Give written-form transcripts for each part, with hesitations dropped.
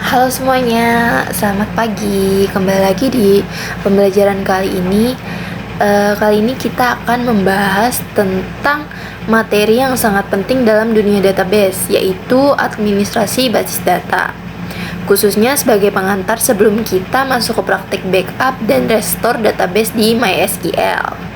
Halo semuanya, selamat pagi. Kembali lagi di pembelajaran kali ini. Kali ini kita akan membahas tentang materi yang sangat penting dalam dunia database, yaitu administrasi basis data. Khususnya sebagai pengantar sebelum kita masuk ke praktik backup dan restore database di MySQL.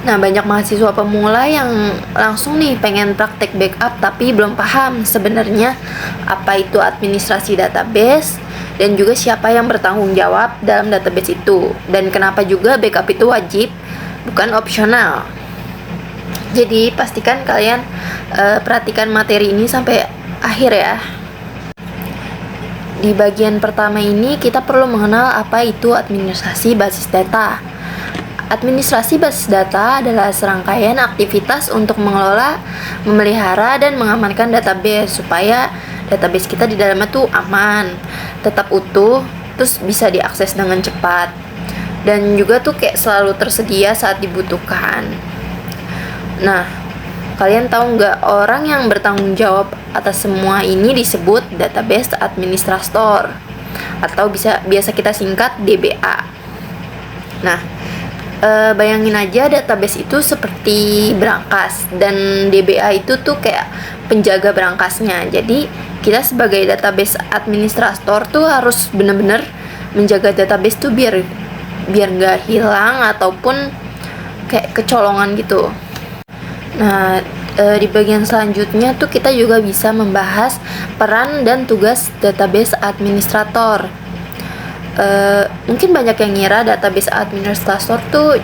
Nah, banyak mahasiswa pemula yang langsung nih pengen praktek backup tapi belum paham sebenarnya apa itu administrasi database dan juga siapa yang bertanggung jawab dalam database itu, dan kenapa juga backup itu wajib, bukan opsional. Jadi pastikan kalian perhatikan materi ini sampai akhir ya. Di bagian pertama ini kita perlu mengenal apa itu administrasi basis data. Administrasi basis data adalah serangkaian aktivitas untuk mengelola, memelihara, dan mengamankan database supaya database kita di dalamnya tuh aman, tetap utuh, terus bisa diakses dengan cepat, dan juga tuh kayak selalu tersedia saat dibutuhkan. Nah, kalian tahu nggak orang yang bertanggung jawab atas semua ini disebut database administrator atau biasa kita singkat DBA. Nah, bayangin aja database itu seperti brankas dan DBA itu tuh kayak penjaga brankasnya. Jadi kita sebagai database administrator tuh harus benar-benar menjaga database tuh biar nggak hilang ataupun kayak kecolongan gitu. Nah, di bagian selanjutnya tuh kita juga bisa membahas peran dan tugas database administrator. Mungkin banyak yang ngira database administrator tuh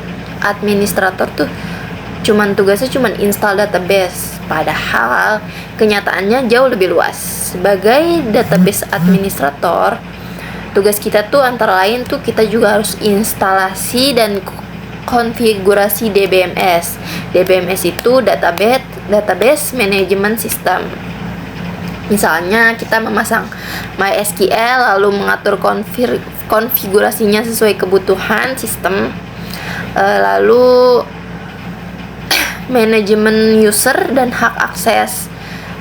tugasnya cuman install database, padahal kenyataannya jauh lebih luas. Sebagai database administrator, tugas kita tuh antara lain tuh kita juga harus instalasi dan konfigurasi DBMS. DBMS itu database management system. Misalnya kita memasang MySQL lalu mengatur konfigurasinya sesuai kebutuhan sistem, lalu manajemen user dan hak akses.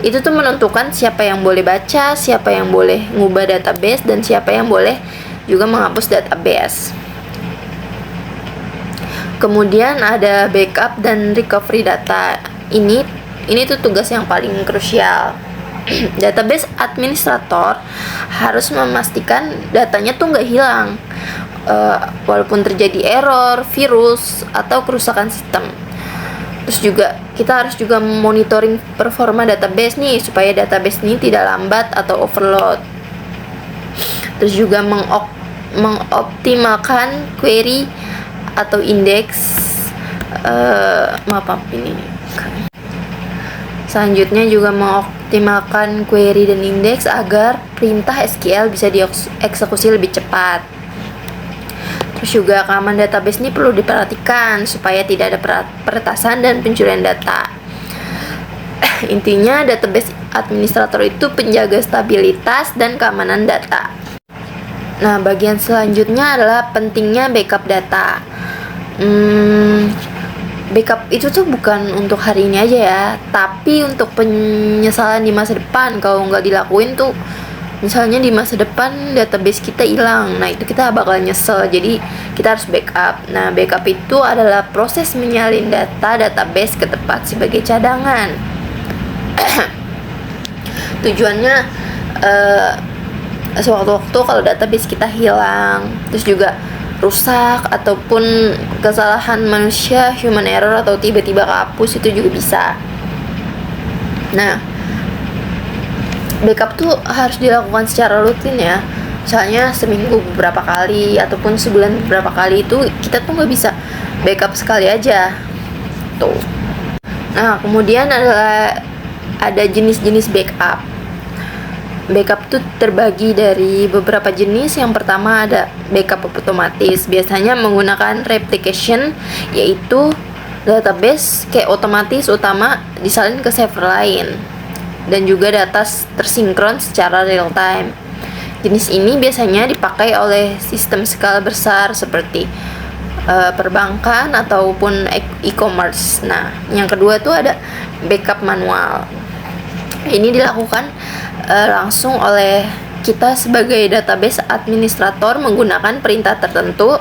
Itu tuh menentukan siapa yang boleh baca, siapa yang boleh ngubah database, dan siapa yang boleh juga menghapus database. Kemudian ada backup dan recovery data. Ini tuh tugas yang paling krusial. Database administrator harus memastikan datanya tuh nggak hilang, walaupun terjadi error, virus, atau kerusakan sistem. Terus juga kita harus juga monitoring performa database nih supaya database ini tidak lambat atau overload. Terus juga mengoptimalkan query atau indeks. Selanjutnya juga mengoptimalkan query dan indeks agar perintah SQL bisa dieksekusi lebih cepat. Terus juga keamanan database ini perlu diperhatikan supaya tidak ada peretasan dan pencurian data. Intinya database administrator itu penjaga stabilitas dan keamanan data. Nah, bagian selanjutnya adalah pentingnya backup data. Backup itu tuh bukan untuk hari ini aja ya, tapi untuk penyesalan di masa depan. Kalau nggak dilakuin tuh, misalnya di masa depan database kita hilang, nah itu kita bakal nyesel. Jadi kita harus backup. Nah, backup itu adalah proses menyalin database ke tempat sebagai cadangan. Tujuannya sewaktu-waktu kalau database kita hilang, terus juga rusak ataupun kesalahan manusia, human error, atau tiba-tiba kehapus, itu juga bisa. Nah, backup tuh harus dilakukan secara rutin ya. Misalnya seminggu beberapa kali ataupun sebulan beberapa kali. Itu kita tuh nggak bisa backup sekali aja tuh. Nah, kemudian ada jenis-jenis backup. Backup tuh terbagi dari beberapa jenis. Yang pertama ada backup otomatis, biasanya menggunakan replication, yaitu database kayak otomatis utama disalin ke server lain dan juga data tersinkron secara real time. Jenis ini biasanya dipakai oleh sistem skala besar seperti perbankan ataupun e-commerce. Nah, yang kedua tuh ada backup manual. Ini dilakukan langsung oleh kita sebagai database administrator menggunakan perintah tertentu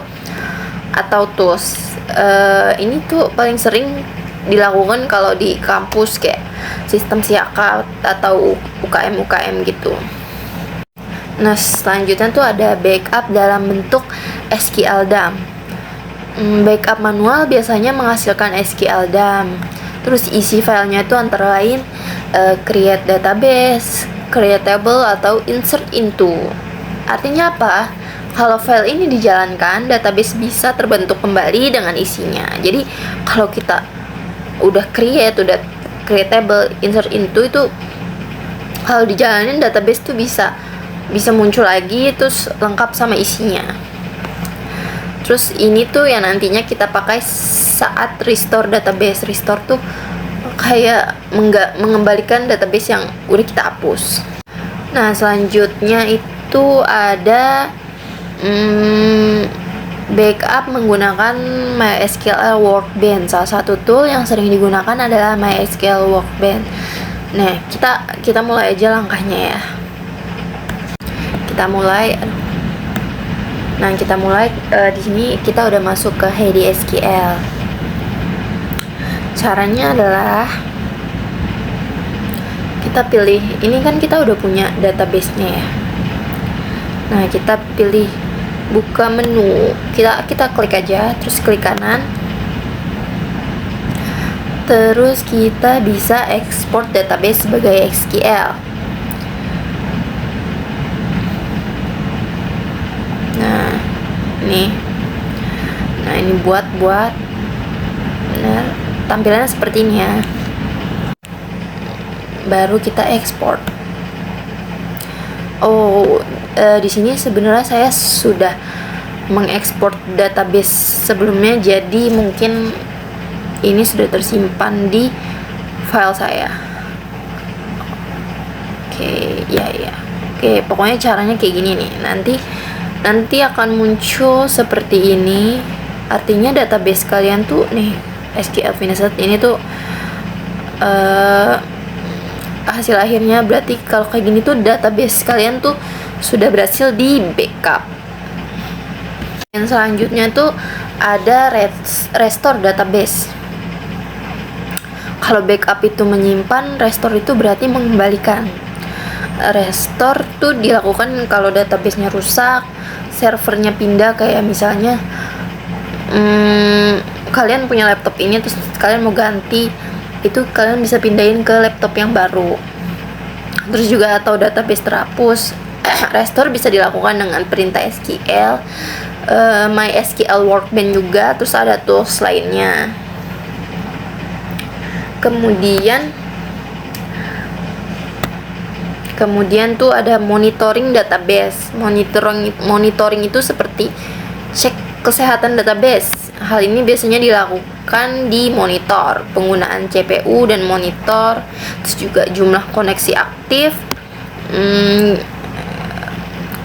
atau tools. Ini tuh paling sering dilakukan kalau di kampus kayak sistem siaka atau UKM gitu. Nah, selanjutnya tuh ada backup dalam bentuk SQL dump. Backup manual biasanya menghasilkan SQL dump. Terus isi filenya itu antara lain create database, create table, atau insert into. Artinya apa? Kalau file ini dijalankan, database bisa terbentuk kembali dengan isinya. Jadi kalau kita udah create table, insert into itu kalau dijalanin, database tuh bisa muncul lagi terus lengkap sama isinya. Terus ini tuh yang nantinya kita pakai saat restore database. Restore tuh kayak mengembalikan database yang udah kita hapus. Nah, selanjutnya itu ada backup menggunakan MySQL Workbench. Salah satu tool yang sering digunakan adalah MySQL Workbench. Nah, kita mulai aja langkahnya ya. Kita mulai di sini kita udah masuk ke HDSQL. Caranya adalah kita pilih, ini kan kita udah punya database-nya ya. Nah, kita pilih buka menu, kita klik aja, terus klik kanan, terus kita bisa export database sebagai SQL. Nah ini buat nah, tampilannya seperti ini ya. Baru kita ekspor. Di sini sebenarnya saya sudah mengekspor database sebelumnya, jadi mungkin ini sudah tersimpan di file saya. Oke, pokoknya caranya kayak gini nih. Nanti akan muncul seperti ini. Artinya database kalian tuh nih, SQL Finished ini tuh hasil akhirnya berarti kalau kayak gini tuh database kalian tuh sudah berhasil di backup. Yang selanjutnya tuh ada restore database. Kalau backup itu menyimpan, restore itu berarti mengembalikan. Restore tuh dilakukan kalau databasenya rusak, servernya pindah, kayak misalnya kalian punya laptop ini terus kalian mau ganti, itu kalian bisa pindahin ke laptop yang baru. Terus juga atau database terhapus, restore bisa dilakukan dengan perintah SQL, MySQL Workbench juga, terus ada tools lainnya. Kemudian tuh ada monitoring database. Monitoring itu seperti cek kesehatan database. Hal ini biasanya dilakukan di monitor, penggunaan CPU dan monitor, terus juga jumlah koneksi aktif,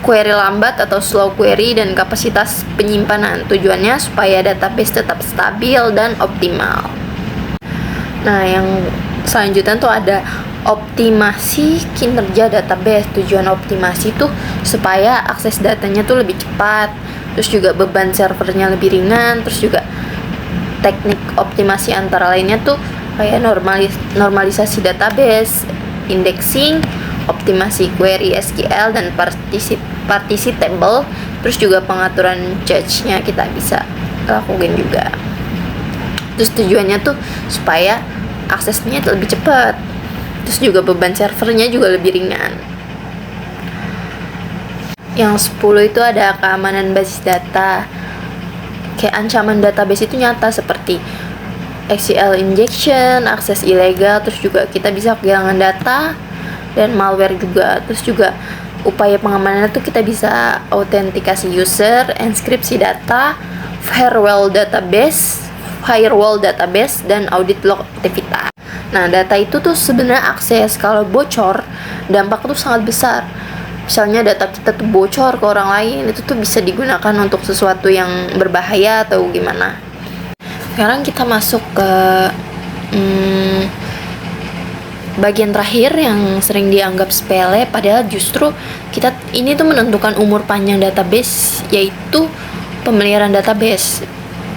query lambat atau slow query, dan kapasitas penyimpanan. Tujuannya supaya database tetap stabil dan optimal. Nah, yang selanjutnya tuh ada optimasi kinerja database. Tujuan optimasi tuh supaya akses datanya tuh lebih cepat, terus juga beban servernya lebih ringan, terus juga teknik optimasi antara lainnya tuh kayak normalisasi database, indexing, optimasi query SQL, dan partisi table, terus juga pengaturan cache-nya kita bisa lakukan juga. Terus tujuannya tuh supaya aksesnya tuh lebih cepat, terus juga beban servernya juga lebih ringan. Yang 10 itu ada keamanan basis data. Kayak ancaman database itu nyata seperti SQL injection, akses ilegal, terus juga kita bisa kehilangan data dan malware juga. Terus juga upaya pengamanannya tuh kita bisa autentikasi user, enkripsi data, firewall database, dan audit log aktivitas. Nah, data itu tuh sebenarnya akses. Kalau bocor, dampak tuh sangat besar. Misalnya data kita tuh bocor ke orang lain, itu tuh bisa digunakan untuk sesuatu yang berbahaya atau gimana. Sekarang kita masuk ke bagian terakhir yang sering dianggap sepele, padahal justru kita ini tuh menentukan umur panjang database, yaitu pemeliharaan database.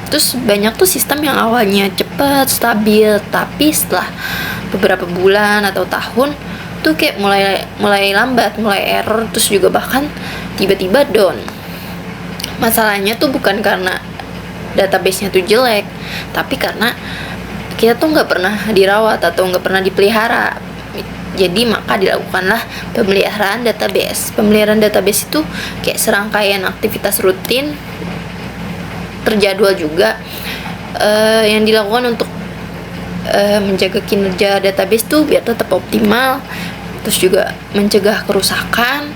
Terus banyak tuh sistem yang awalnya cepat, stabil, tapi setelah beberapa bulan atau tahun tuh kayak mulai lambat, mulai error, terus juga bahkan tiba-tiba down. Masalahnya tuh bukan karena database-nya tuh jelek, tapi karena kita tuh nggak pernah dirawat atau nggak pernah dipelihara. Jadi maka dilakukanlah pemeliharaan database. Pemeliharaan database itu kayak serangkaian aktivitas rutin, terjadwal juga, yang dilakukan untuk menjaga kinerja database tuh biar tetap optimal, terus juga mencegah kerusakan,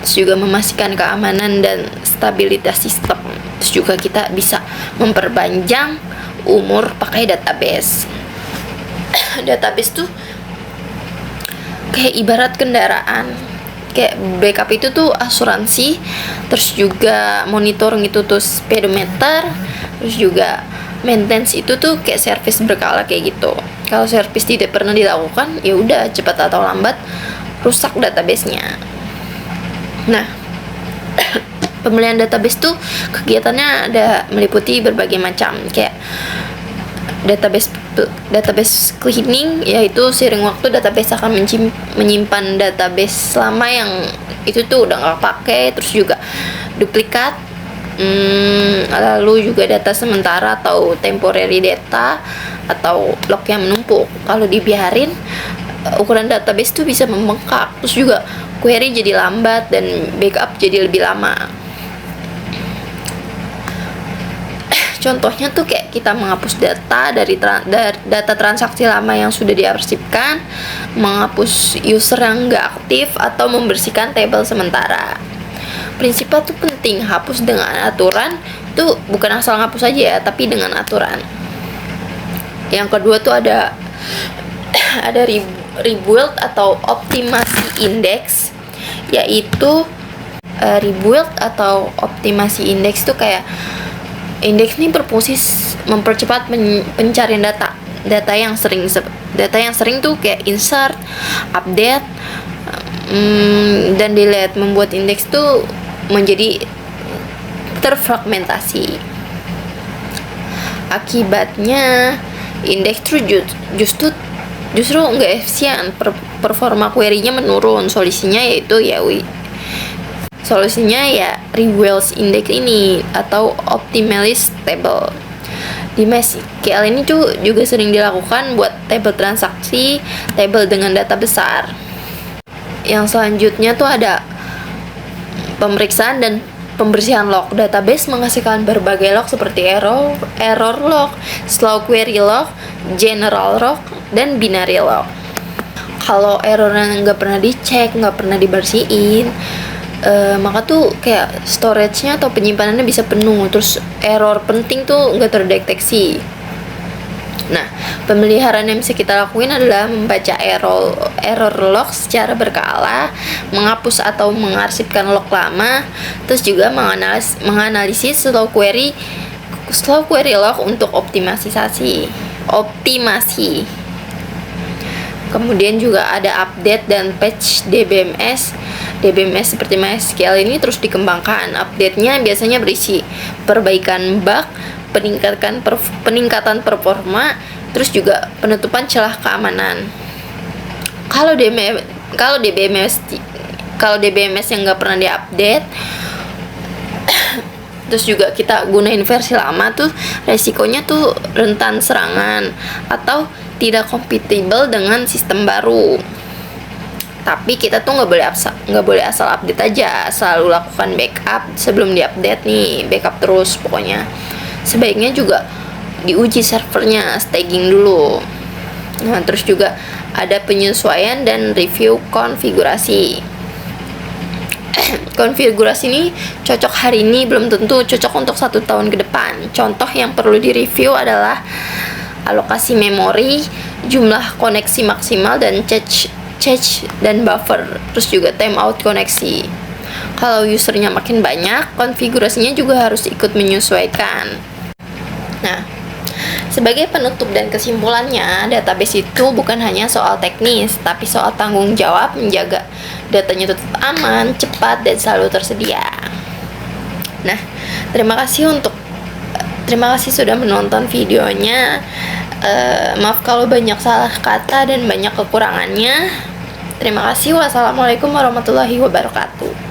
terus juga memastikan keamanan dan stabilitas sistem. Terus juga kita bisa memperpanjang umur pakai database. Database tuh kayak ibarat kendaraan, kayak backup itu tuh asuransi, terus juga monitor gitu tuh speedometer, terus juga maintenance itu tuh kayak service berkala kayak gitu. Kalau service tidak pernah dilakukan, ya udah cepat atau lambat rusak database-nya. Nah, pemeliharaan database tuh kegiatannya ada meliputi berbagai macam, kayak database cleaning, yaitu seiring waktu database akan menyimpan database lama yang itu tuh udah nggak pakai, terus juga duplikat, lalu juga data sementara atau temporary data atau log yang menumpuk. Kalau dibiarin, ukuran database tuh bisa membengkak, terus juga query jadi lambat dan backup jadi lebih lama. Contohnya tuh kayak kita menghapus data dari data transaksi lama yang sudah diarsipkan, menghapus user yang nggak aktif, atau membersihkan tabel sementara. Prinsipnya tuh penting, hapus dengan aturan, tuh bukan asal ngapus aja ya, tapi dengan aturan. Yang kedua tuh ada rebuild atau optimasi indeks, yaitu rebuild atau optimasi indeks tuh kayak indeks ini berfungsi mempercepat pencarian data yang sering tuh kayak insert, update, dan delete, membuat indeks tuh menjadi terfragmentasi. Akibatnya indeks tuh justru nggak efisien, performa query-nya menurun. Solusinya ya rebuild index ini atau optimize table. Di MySQL ini tuh juga sering dilakukan buat table transaksi, table dengan data besar. Yang selanjutnya tuh ada pemeriksaan dan pembersihan log. Database menghasilkan berbagai log seperti error log, slow query log, general log, dan binary log. Kalau errornya nggak pernah dicek, nggak pernah dibersihin, maka tuh kayak storage-nya atau penyimpanannya bisa penuh, terus error penting tuh nggak terdeteksi. Nah, pemeliharaan yang bisa kita lakuin adalah membaca error log secara berkala, menghapus atau mengarsipkan log lama, terus juga menganalisis slow query log untuk optimasi. Kemudian juga ada update dan patch DBMS. DBMS seperti MySQL ini terus dikembangkan. Update-nya biasanya berisi perbaikan bug, peningkatan performa, terus juga penutupan celah keamanan. Kalau DBMS yang nggak pernah diupdate, terus juga kita gunain versi lama tuh, resikonya tuh rentan serangan atau tidak kompatibel dengan sistem baru. Tapi kita tuh nggak boleh asal update aja, selalu lakukan backup sebelum diupdate nih, backup terus pokoknya. Sebaiknya juga diuji servernya, staging dulu. Nah, terus juga ada penyesuaian dan review konfigurasi. Konfigurasi ini cocok hari ini belum tentu cocok untuk 1 tahun ke depan. Contoh yang perlu direview adalah alokasi memori, jumlah koneksi maksimal, dan cache dan buffer, terus juga timeout koneksi. Kalau usernya makin banyak, konfigurasinya juga harus ikut menyesuaikan. Nah, Sebagai penutup dan kesimpulannya, database itu bukan hanya soal teknis, tapi soal tanggung jawab menjaga datanya tetap aman, cepat, dan selalu tersedia. Nah, terima kasih sudah menonton videonya. Maaf kalau banyak salah kata dan banyak kekurangannya. Terima kasih. Wassalamualaikum warahmatullahi wabarakatuh.